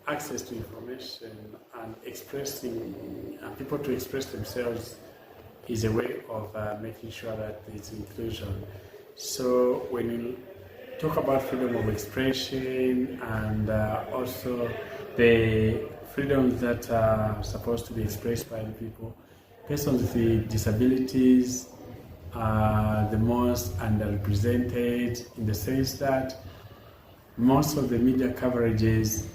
access to information and expressing people to express themselves is a way of making sure that there's inclusion. So when you talk about freedom of expression and also the freedoms that are supposed to be expressed by the people, persons with disabilities are the most underrepresented in the sense that most of the media coverages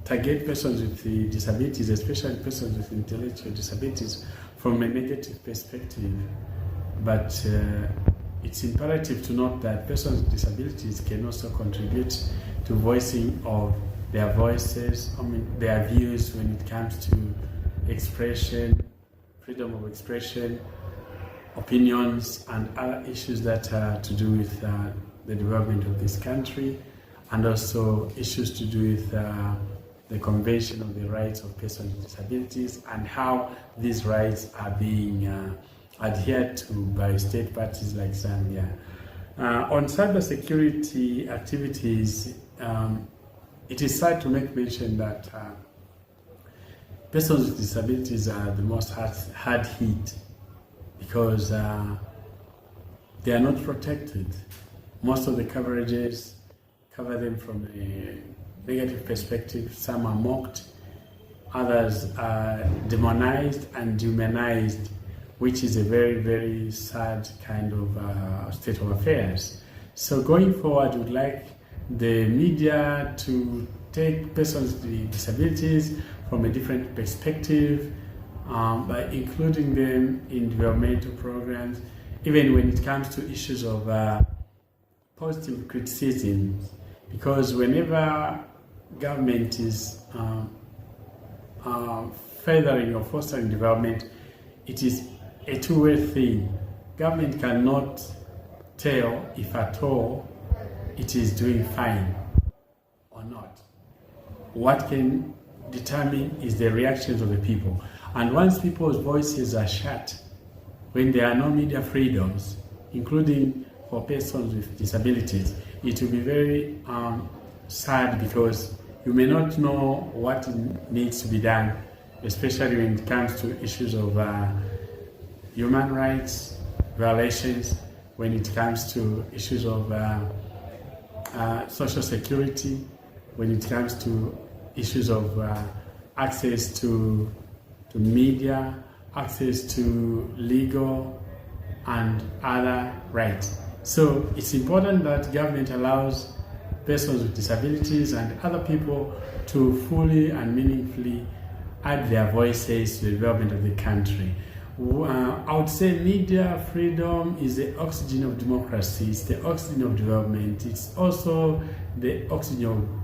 target persons with disabilities, especially persons with intellectual disabilities, from a negative perspective. But it's imperative to note that persons with disabilities can also contribute to voicing of their voices, their views when it comes to expression, freedom of expression, opinions, and other issues that are to do with the development of this country, and also issues to do with the Convention on the Rights of Persons with Disabilities and how these rights are being adhered to by state parties like Zambia. On cybersecurity activities, it is sad to make mention that persons with disabilities are the most hard hit because they are not protected. Most of the coverages cover them from a negative perspective. Some are mocked, others are demonized and humanized, which is a very, very sad kind of state of affairs. So going forward, we would like the media to take persons with disabilities from a different perspective by including them in developmental programs, even when it comes to issues of positive criticism, because whenever government is furthering or fostering development, it is a two-way thing. Government cannot tell if at all it is doing fine or not. What can determine is the reactions of the people. And once people's voices are shut, when there are no media freedoms, including for persons with disabilities, it will be very sad because you may not know what needs to be done, especially when it comes to issues of human rights violations, when it comes to issues of social security, when it comes to issues of access to media, access to legal and other rights. So it's important that government allows persons with disabilities and other people to fully and meaningfully add their voices to the development of the country. I would say media freedom is the oxygen of democracy, it's the oxygen of development, it's also the oxygen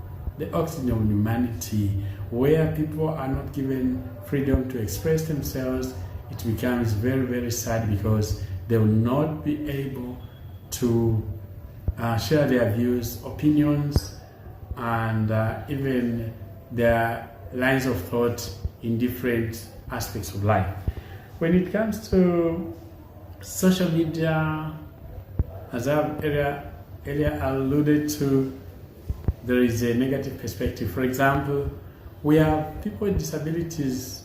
of humanity. Where people are not given freedom to express themselves, it becomes very, very sad because they will not be able to share their views, opinions, and even their lines of thought in different aspects of life. When it comes to social media, as I've earlier alluded to, there is a negative perspective. For example, we have people with disabilities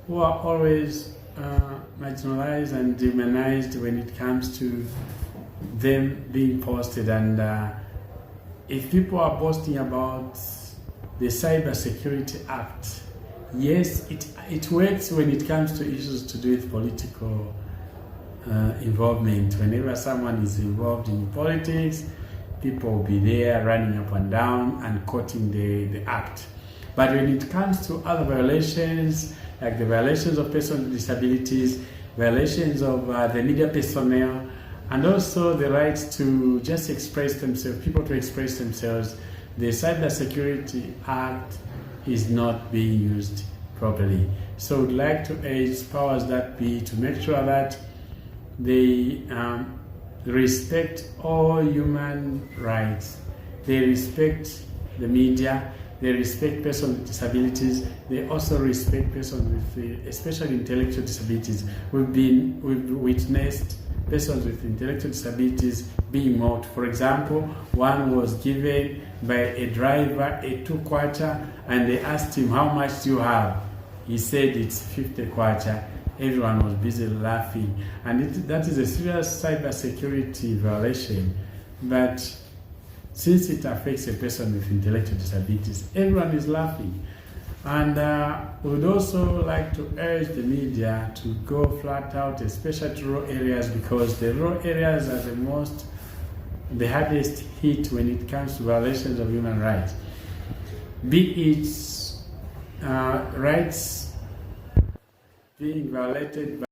who are always marginalized and demonized when it comes to them being posted. And if people are posting about the Cybersecurity Act, yes, it works when it comes to issues to do with political involvement. Whenever someone is involved in politics, people will be there running up and down and quoting the act. But when it comes to other violations, like the violations of persons with disabilities, violations of the media personnel, and also the right to just express themselves, people to express themselves, the Cybersecurity Act is not being used properly. So we'd like to urge powers that be to make sure that they respect all human rights. They respect the media, they respect persons with disabilities, they also respect persons with especially intellectual disabilities. We've witnessed persons with intellectual disabilities being mocked. For example, one was given by a driver a 2 kwacha, and they asked him, how much do you have? He said it's 50 kwacha. Everyone was busy laughing, and that is a serious cybersecurity violation. But since it affects a person with intellectual disabilities, everyone is laughing. And we would also like to urge the media to go flat out, especially to rural areas, because the rural areas are the hardest hit when it comes to violations of human rights. Be it rights being violated by